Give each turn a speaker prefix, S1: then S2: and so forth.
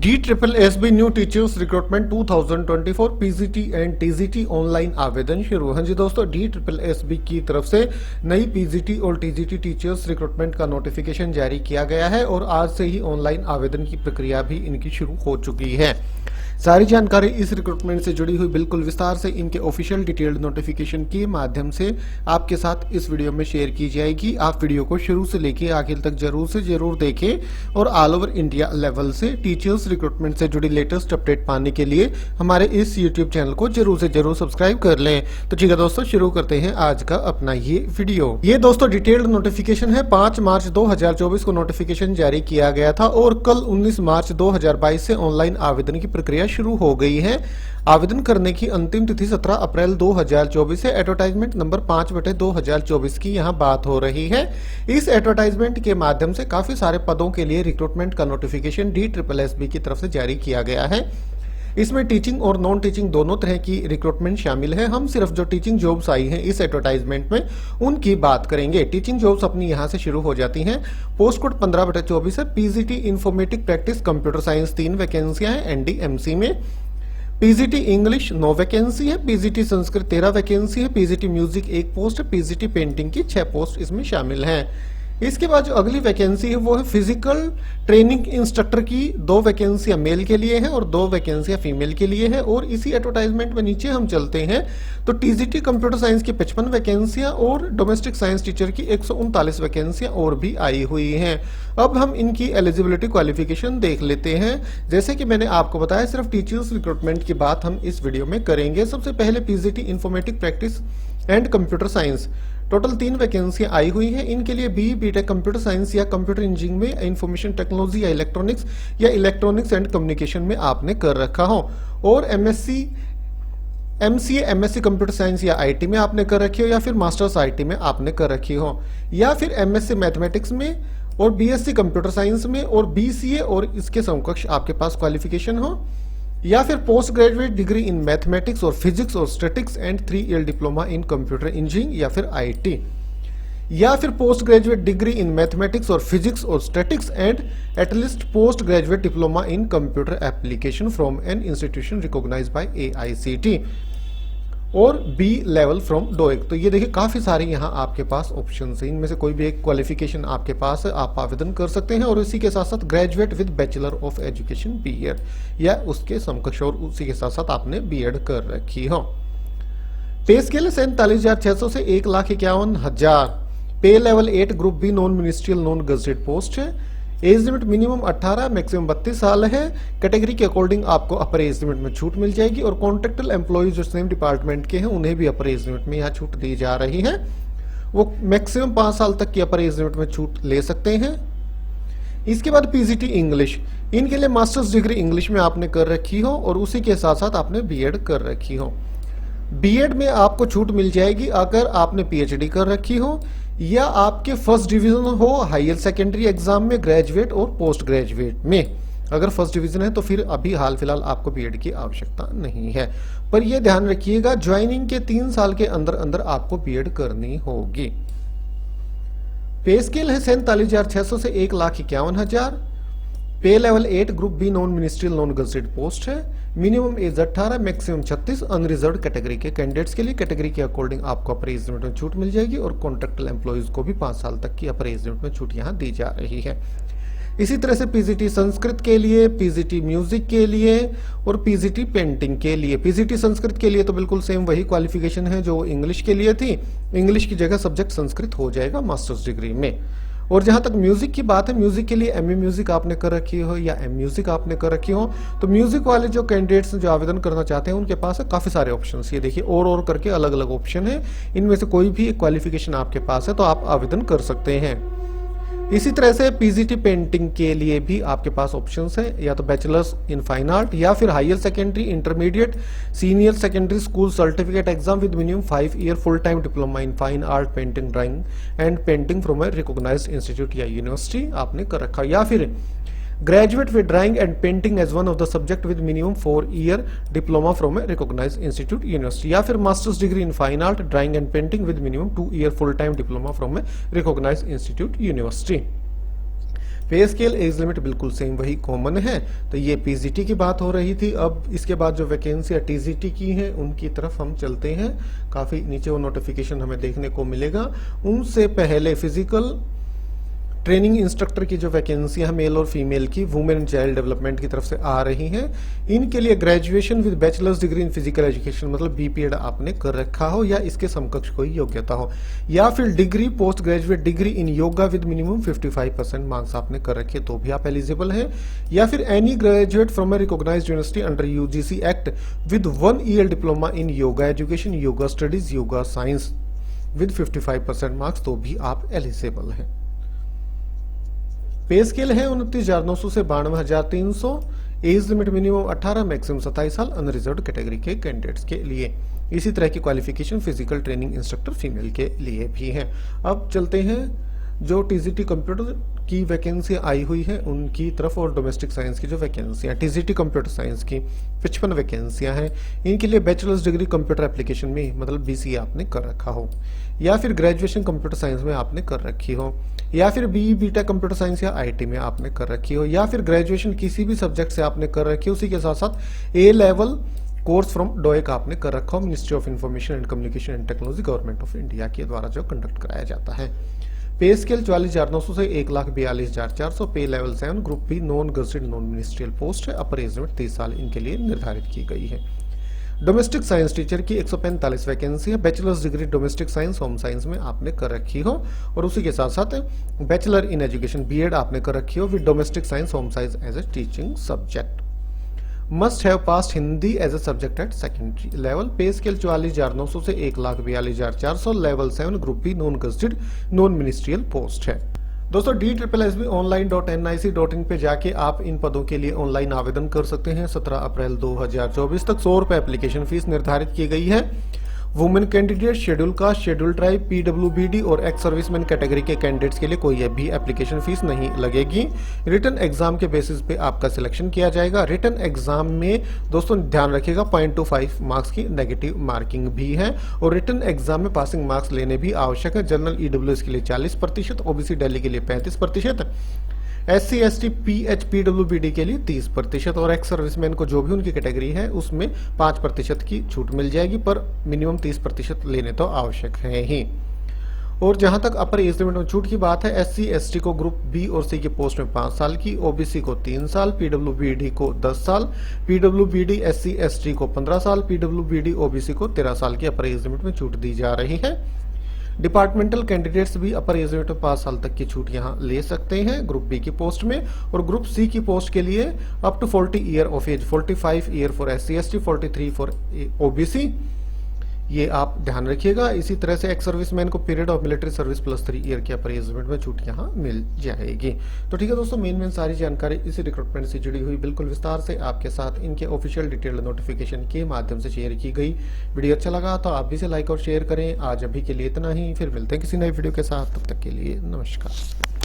S1: DSSB new teachers recruitment 2024 PGT and TGT online आवेदन शुरू। हाँ जी दोस्तों, DSSB की तरफ से नई पीजीटी और टीजीटी टीचर्स रिक्रूटमेंट का नोटिफिकेशन जारी किया गया है और आज से ही ऑनलाइन आवेदन की प्रक्रिया भी इनकी शुरू हो चुकी है। सारी जानकारी इस रिक्रूटमेंट से जुड़ी हुई बिल्कुल विस्तार से इनके ऑफिशियल डिटेल्ड नोटिफिकेशन के माध्यम से आपके साथ इस वीडियो में शेयर की जाएगी। आप वीडियो को शुरू से लेकर आखिर तक जरूर से जरूर देखें और ऑल ओवर इंडिया लेवल से टीचर्स रिक्रूटमेंट से जुड़ी लेटेस्ट अपडेट पाने के लिए हमारे इस यूट्यूब चैनल को जरूर से जरूर सब्सक्राइब कर लें। तो ठीक है दोस्तों, शुरू करते हैं आज का अपना ये वीडियो। ये दोस्तों डिटेल्ड नोटिफिकेशन है। 5 मार्च 2024 को नोटिफिकेशन जारी किया गया था और कल 19 मार्च 2022 से ऑनलाइन आवेदन की प्रक्रिया शुरू हो गई है। आवेदन करने की अंतिम तिथि 17 अप्रैल 2024 है। एडवर्टाइजमेंट नंबर 5/2024 की यहाँ बात हो रही है। इस एडवर्टाइजमेंट के माध्यम से काफी सारे पदों के लिए रिक्रूटमेंट का नोटिफिकेशन DSSB की तरफ से जारी किया गया है। इसमें टीचिंग और नॉन टीचिंग दोनों तरह की रिक्रूटमेंट शामिल है। हम सिर्फ जो टीचिंग जॉब्स आई हैं इस एडवर्टाइजमेंट में उनकी बात करेंगे। टीचिंग जॉब्स अपनी यहां से शुरू हो जाती हैं। पोस्ट कोड 15/24 है। PGT informatic practice computer science 3 वैकेंसियां हैं NDMC में। पीजीटी इंग्लिश 9 वैकेंसी है। पीजीटी संस्कृत 13 वैकेंसी है। पीजीटी म्यूजिक 1 पोस्ट है। पीजीटी पेंटिंग की 6 पोस्ट इसमें शामिल हैं। इसके बाद जो अगली वैकेंसी है वो है फिजिकल ट्रेनिंग इंस्ट्रक्टर की 2 वैकेंसियां मेल के लिए है और 2 वैकेंसियां फीमेल के लिए है। और इसी एडवर्टाइजमेंट में नीचे हम चलते हैं तो टीजीटी कंप्यूटर साइंस की 55 वैकेंसियां और डोमेस्टिक साइंस टीचर की 139 वैकेंसियां और भी आई हुई हैं। अब हम इनकी एलिजिबिलिटी क्वालिफिकेशन देख लेते हैं। जैसे कि मैंने आपको बताया, सिर्फ टीचर्स रिक्रूटमेंट की बात हम इस वीडियो में करेंगे। सबसे पहले PGT informatic practice and computer science, total 3 वैकेंसियां आई हुई हैं। इनके लिए BTech कंप्यूटर साइंस या कंप्यूटर इंजीनियरिंग में इंफॉर्मेशन टेक्नोलॉजी या इलेक्ट्रॉनिक्स एंड कम्युनिकेशन में आपने कर रखा हो और MCA कंप्यूटर साइंस या IT में आपने कर रखी हो या फिर मास्टर्स IT में आपने कर रखी हो या फिर MSc मैथमेटिक्स में और BSc कंप्यूटर साइंस में और BCA और इसके समकक्ष आपके पास क्वालिफिकेशन हो या फिर post graduate degree in mathematics और फिजिक्स और statics and 3 year diploma in computer engineering या फिर IT या फिर post graduate degree in mathematics और फिजिक्स और statics and at least post graduate diploma in computer application from an institution recognised by AICT और B level from DOEC। तो ये देखिए काफी सारे यहाँ आपके पास ऑप्शन है। इनमें से कोई भी एक क्वालिफिकेशन आपके पास है, आप आवेदन कर सकते हैं। और इसी के साथ साथ graduate with bachelor of education BEd या उसके समकक्ष और उसी के साथ साथ आपने BEd कर रखी हो। पे स्केल 47,600 से 1,51,000। Pay level 8 group B non ministerial non gazetted post है। एज लिमिट मिनिमम 18 मैक्सिमम 32 साल है। कैटेगरी के अकॉर्डिंग आपको अपर एज लिमिट में छूट मिल जाएगी और कॉन्ट्रेक्चुअल एम्प्लॉइज जो सेम डिपार्टमेंट के हैं उन्हें भी अपर एज लिमिट में यहाँ छूट दी जा रही है। वो मैक्सिमम 5 साल तक की अपर एज लिमिट में छूट ले सकते हैं। इसके बाद पीजीटी इंग्लिश, इनके लिए मास्टर्स डिग्री इंग्लिश में आपने कर रखी हो और उसी के साथ साथ आपने BEd कर रखी हो। BEd में आपको छूट मिल जाएगी अगर आपने PhD कर रखी हो या आपके फर्स्ट डिवीजन हो हायर सेकेंडरी एग्जाम में ग्रेजुएट और पोस्ट ग्रेजुएट में। अगर फर्स्ट डिवीजन है तो फिर अभी हाल फिलहाल आपको BEd की आवश्यकता नहीं है। पर यह ध्यान रखिएगा ज्वाइनिंग के 3 साल के अंदर अंदर आपको BEd करनी होगी। पे स्केल है 47,600 से 1,51,000। Pay level 8 group B non ministerial non gazetted post है। Minimum age 18 maximum 36 unreserved category के कैंडिडेट्स के लिए। कैटेगरी के अकॉर्डिंग आपको अपर एज लिमिट में छूट मिल जाएगी और कॉन्ट्रैक्चुअल एम्प्लॉइज को भी 5 साल तक की अपर एज लिमिट में छूट यहाँ दी जा रही है। इसी तरह से पीजीटी संस्कृत के लिए, पीजीटी म्यूजिक के लिए और पीजीटी पेंटिंग के लिए। पीजीटी संस्कृत के लिए तो बिल्कुल सेम वही क्वालिफिकेशन है जो इंग्लिश के लिए थी। इंग्लिश की जगह सब्जेक्ट संस्कृत हो जाएगा मास्टर्स डिग्री में। और जहां तक म्यूजिक की बात है, म्यूजिक के लिए MA म्यूजिक आपने कर रखी हो या M म्यूजिक आपने कर रखी हो तो म्यूजिक वाले जो कैंडिडेट्स जो आवेदन करना चाहते हैं उनके पास है काफी सारे ऑप्शंस। ये देखिए और करके अलग अलग ऑप्शन है। इनमें से कोई भी क्वालिफिकेशन आपके पास है तो आप आवेदन कर सकते हैं। इसी तरह से पीजीटी पेंटिंग के लिए भी आपके पास ऑप्शंस है, या तो बैचलर्स इन फाइन आर्ट या फिर higher secondary intermediate senior secondary school certificate exam with minimum 5 year full time diploma in fine art painting drawing and painting from a recognised institute या यूनिवर्सिटी आपने कर रखा। या फिर graduate with drawing and painting as one of the subject with minimum 4 year diploma from a recognised institute university या फिर masters degree in fine art drawing and painting with minimum 2 year full time diploma from a recognised institute university. Pay scale age limit बिल्कुल same वही common है। तो ये PGT की बात हो रही थी। अब इसके बाद जो वैकेंसी टीजीटी की हैं उनकी तरफ हम चलते हैं। काफी नीचे वो नोटिफिकेशन हमें देखने को मिलेगा। उनसे पहले फिजिकल ट्रेनिंग इंस्ट्रक्टर की जो वैकेंसियां मेल और फीमेल की वुमेन एंड चाइल्ड डेवलपमेंट की तरफ से आ रही हैं, इनके लिए graduation with bachelors degree in physical education मतलब बीपीएड आपने कर रखा हो या इसके समकक्ष कोई योग्यता हो, या फिर degree post graduate degree in yoga with minimum 55% marks आपने कर रखे तो भी आप एलिजिबल हैं, या फिर any graduate from a recognised university under UGC act with 1 year diploma in yoga education, yoga studies, yoga science with 55% marks तो भी आप एलिजिबल हैं। पे स्केल है 29,900 से 92,300। एज लिमिट मिनिमम 18, मैक्सिमम 27 साल अनरिजर्व्ड कैटेगरी के कैंडिडेट्स के लिए। इसी तरह की qualification physical training instructor female के लिए भी है। अब चलते हैं जो टीजीटी कंप्यूटर की वैकेंसी आई हुई है उनकी तरफ, और डोमेस्टिक साइंस की जो वैकेंसियां टीजीटी कंप्यूटर साइंस की 55 वैकेंसियां हैं। इनके लिए बैचलर्स डिग्री कंप्यूटर एप्लीकेशन में मतलब बीसीए आपने कर रखा हो, या फिर ग्रेजुएशन कंप्यूटर साइंस में आपने कर रखी हो, या फिर बीई बीटेक कंप्यूटर साइंस या आईटी में आपने कर रखी हो, या फिर ग्रेजुएशन किसी भी सब्जेक्ट से आपने कर रखी हो, उसी के साथ साथ ए लेवल कोर्स फ्रॉम डोएक आपने कर रखा हो, ministry of information and communication and technology government of India के द्वारा जो कंडक्ट कराया जाता है। पे स्केल 44,900 से 1,42,400। Pay level 7 group B non gazetted non ministerial post है। अपर एज लिमिट 30 साल इनके लिए निर्धारित की गई है। डोमेस्टिक साइंस टीचर की 145 वैकेंसी है। Bachelors degree domestic science home science में आपने कर रखी हो, और उसी के साथ साथ बैचलर इन एजुकेशन बीएड आपने कर रखी हो with domestic science home science as a teaching subject. Must have passed Hindi as a subject at secondary level. Pay scale 44,900 से 1,42,400। Level 7 group B non gazetted non ministerial post है। दोस्तों DSSB-online.nic.in पे जाके आप इन पदों के लिए ऑनलाइन आवेदन कर सकते हैं। 17 अप्रैल 2024 तक 100 रुपए एप्लीकेशन फीस निर्धारित की गई है। Women candidate, schedule caste, schedule tribe, PWBD और एक्स सर्विसमैन कैटेगरी के कैंडिडेट्स के लिए कोई भी एप्लीकेशन फीस नहीं लगेगी। रिटन एग्जाम के बेसिस पे आपका सिलेक्शन किया जाएगा। रिटन एग्जाम में दोस्तों ध्यान रखिएगा 0.25 मार्क्स की नेगेटिव मार्किंग भी है, और रिटन एग्जाम में पासिंग मार्क्स लेने भी आवश्यक है। जनरल ईडब्ल्यूएस के लिए 40%, ओबीसी दिल्ली के लिए 35%, SC ST PH PWBD के लिए 30%, और एक्स सर्विसमैन को जो भी उनकी कैटेगरी है उसमें 5% की छूट मिल जाएगी, पर मिनिमम 30% लेने तो आवश्यक है ही। और जहां तक अपर एज लिमिट में छूट की बात है, SC ST को ग्रुप बी और सी की पोस्ट में 5 साल की, ओबीसी को 3 साल, PWBD को 10 साल, PWBD SC ST को 15 साल, PWBD OBC को 13 साल की अपर एज लिमिट में छूट दी जा रही है। डिपार्टमेंटल कैंडिडेट्स भी अपर एज लिमिट में 5 साल तक की छूट यहां ले सकते हैं ग्रुप बी की पोस्ट में, और ग्रुप सी की पोस्ट के लिए up to 40 year of age, 45 year for SC ST, 43 for OBC, ये आप ध्यान रखिएगा। इसी तरह से एक्स सर्विसमैन को period of military service +3 year की अपर एज लिमिट में छूट यहाँ मिल जाएगी। तो ठीक है दोस्तों, मेन सारी जानकारी इसी रिक्रूटमेंट से जुड़ी हुई बिल्कुल विस्तार से आपके साथ इनके ऑफिशियल डिटेल्ड नोटिफिकेशन के माध्यम से शेयर की गई। वीडियो अच्छा लगा तो आप भी इसे लाइक और शेयर करें। आज अभी के लिए इतना ही, फिर मिलते हैं किसी नए वीडियो के साथ, तब तक के लिए नमस्कार।